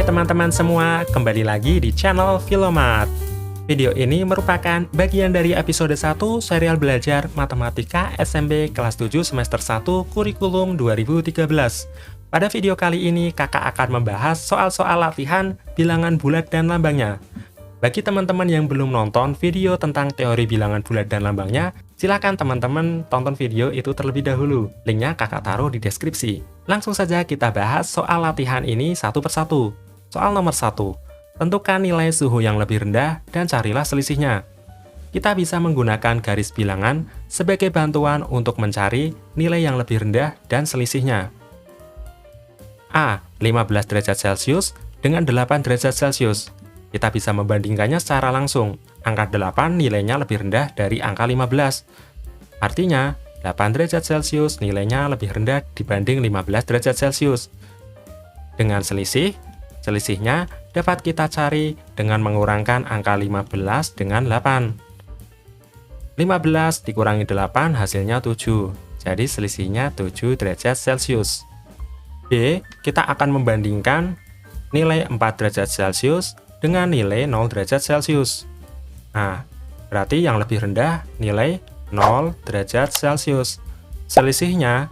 teman-teman semua, kembali lagi di channel Filomat. Video ini merupakan bagian dari episode 1 serial belajar Matematika SMP kelas 7 semester 1 kurikulum 2013. Pada video kali ini, kakak akan membahas soal-soal latihan bilangan bulat dan lambangnya. Bagi teman-teman yang belum nonton video tentang teori bilangan bulat dan lambangnya, silakan teman-teman tonton video itu terlebih dahulu. Linknya kakak taruh di deskripsi. Langsung saja kita bahas soal latihan ini satu persatu. Soal nomor 1. Tentukan nilai suhu yang lebih rendah dan carilah selisihnya. Kita bisa menggunakan garis bilangan sebagai bantuan untuk mencari nilai yang lebih rendah dan selisihnya. A. 15 derajat Celcius dengan 8 derajat Celcius. Kita bisa membandingkannya secara langsung. Angka 8 nilainya lebih rendah dari angka 15. Artinya, 8 derajat Celcius nilainya lebih rendah dibanding 15 derajat Celcius. Dengan selisihnya dapat kita cari dengan mengurangkan angka 15 dengan 8. 15 dikurangi 8 hasilnya 7. Jadi selisihnya 7 derajat Celcius. B. Kita akan membandingkan nilai 4 derajat Celcius dengan nilai 0 derajat Celcius. Nah, berarti yang lebih rendah nilai 0 derajat Celcius. Selisihnya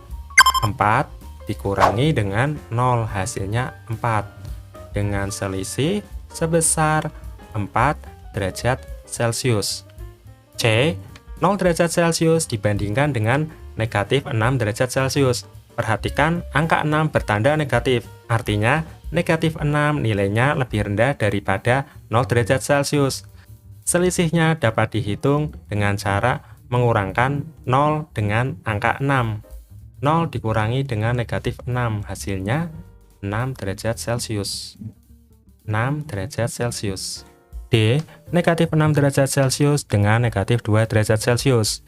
4 dikurangi dengan 0, hasilnya 4. Dengan selisih sebesar 4 derajat Celcius. C. 0 derajat Celcius dibandingkan dengan negatif 6 derajat Celcius. Perhatikan angka 6 bertanda negatif, artinya negatif 6 nilainya lebih rendah daripada 0 derajat Celcius. Selisihnya dapat dihitung dengan cara mengurangkan 0 dengan angka 6. 0 dikurangi dengan negatif 6, hasilnya 6 derajat Celcius. 6 derajat Celcius. D. Negatif 6 derajat Celcius dengan negatif 2 derajat Celcius.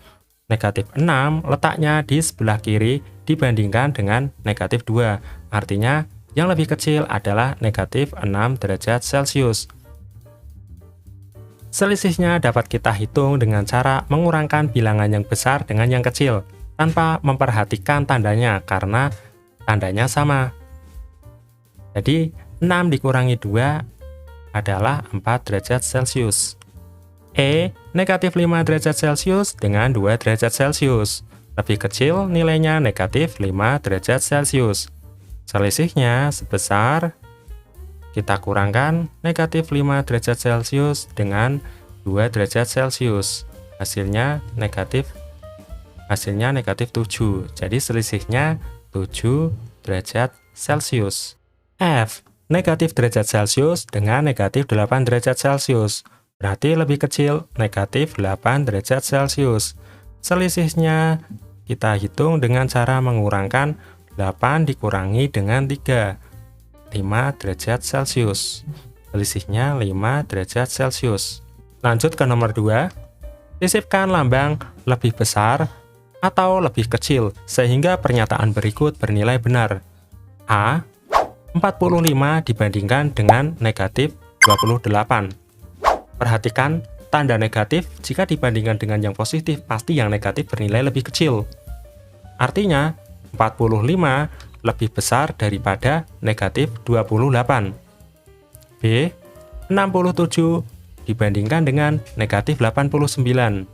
Negatif 6 letaknya di sebelah kiri dibandingkan dengan negatif 2. Artinya, yang lebih kecil adalah negatif 6 derajat Celcius. Selisihnya dapat kita hitung dengan cara mengurangkan bilangan yang besar dengan yang kecil, tanpa memperhatikan tandanya karena tandanya sama. Jadi, 6 dikurangi 2 adalah 4 derajat Celcius. E. Negatif 5 derajat Celcius dengan 2 derajat Celcius. Lebih kecil nilainya negatif 5 derajat Celcius. Selisihnya sebesar, kita kurangkan negatif 5 derajat Celcius dengan 2 derajat Celcius. Hasilnya negatif 7. Jadi selisihnya 7 derajat Celcius. F. Negatif derajat Celcius dengan negatif 8 derajat Celcius. Berarti lebih kecil negatif 8 derajat Celcius. Selisihnya kita hitung dengan cara mengurangkan 8 dikurangi dengan 3. 5 derajat Celcius. Selisihnya 5 derajat Celcius. Lanjut ke nomor 2. Sisipkan lambang lebih besar atau lebih kecil sehingga pernyataan berikut bernilai benar. A. 45 dibandingkan dengan negatif 28. Perhatikan, tanda negatif jika dibandingkan dengan yang positif, pasti yang negatif bernilai lebih kecil. Artinya, 45 lebih besar daripada negatif 28. B. 67 dibandingkan dengan negatif 89.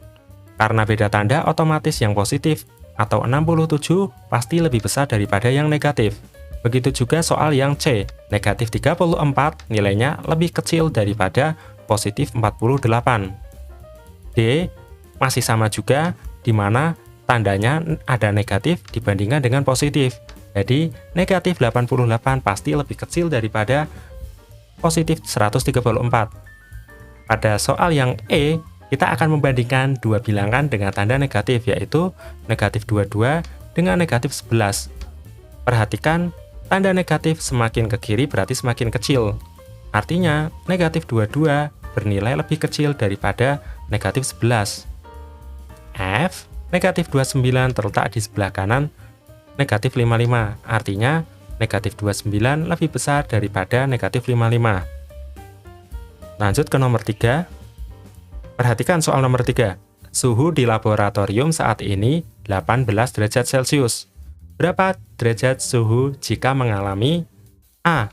Karena beda tanda, otomatis yang positif atau 67 pasti lebih besar daripada yang negatif. Begitu juga soal yang C, negatif 34 nilainya lebih kecil daripada positif 48. D. Masih sama juga, di mana tandanya ada negatif dibandingkan dengan positif. Jadi, negatif 88 pasti lebih kecil daripada positif 134. Pada soal yang E, kita akan membandingkan dua bilangan dengan tanda negatif, yaitu negatif 22 dengan negatif 11. Perhatikan, tanda negatif semakin ke kiri berarti semakin kecil. Artinya, negatif 22 bernilai lebih kecil daripada negatif 11. F. Negatif 29 terletak di sebelah kanan negatif 55. Artinya, negatif 29 lebih besar daripada negatif 55. Lanjut ke nomor 3. Perhatikan soal nomor 3. Suhu di laboratorium saat ini 18 derajat Celcius. Berapa derajat suhu jika mengalami A.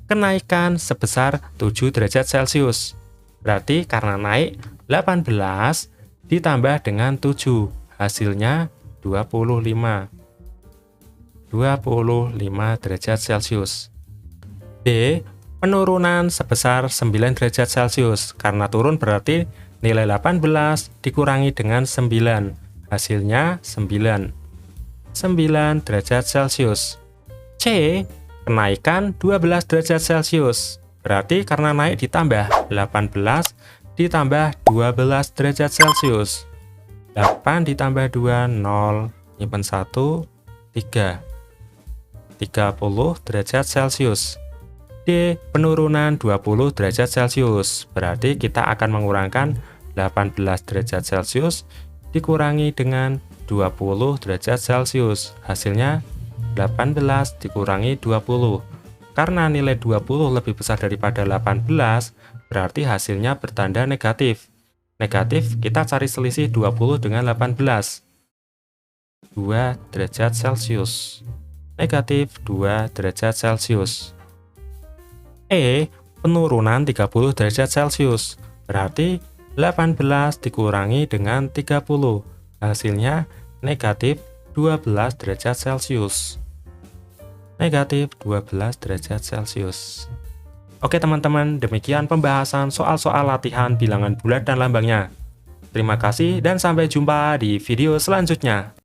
kenaikan sebesar 7 derajat Celcius. Berarti karena naik 18 ditambah dengan 7, hasilnya 25 derajat Celcius. D. Penurunan sebesar 9 derajat Celcius. Karena turun berarti nilai 18 dikurangi dengan 9, hasilnya 9 derajat Celcius. C. Kenaikan 12 derajat Celcius. Berarti karena naik ditambah 18 ditambah 12 derajat Celcius. 8 ditambah 2, 0. Nyimpen 1, 3. 30 derajat Celcius. D. Penurunan 20 derajat Celcius. Berarti kita akan mengurangkan 18 derajat Celcius dikurangi dengan 20 derajat Celcius. Hasilnya 18 dikurangi 20. Karena nilai 20 lebih besar daripada 18, berarti hasilnya bertanda negatif. Negatif, kita cari selisih 20 dengan 18. 2 derajat Celcius. Negatif 2 derajat Celcius. E. Penurunan 30 derajat Celcius. Berarti 18 dikurangi dengan 30. Hasilnya negatif 12 derajat Celcius. Negatif 12 derajat Celcius. Oke teman-teman, demikian pembahasan soal-soal latihan bilangan bulat dan lambangnya. Terima kasih dan sampai jumpa di video selanjutnya.